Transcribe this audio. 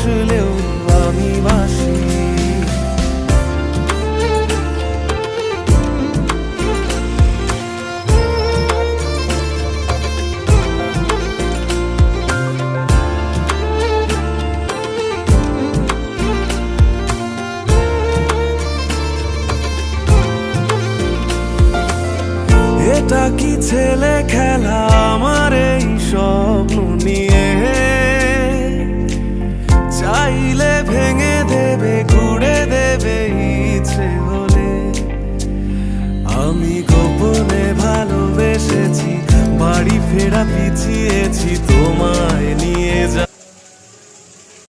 বাসলেও আমি বাসি। এটা কি ছেলে খেলা, আমার এই স্বপ্ন নিয়ে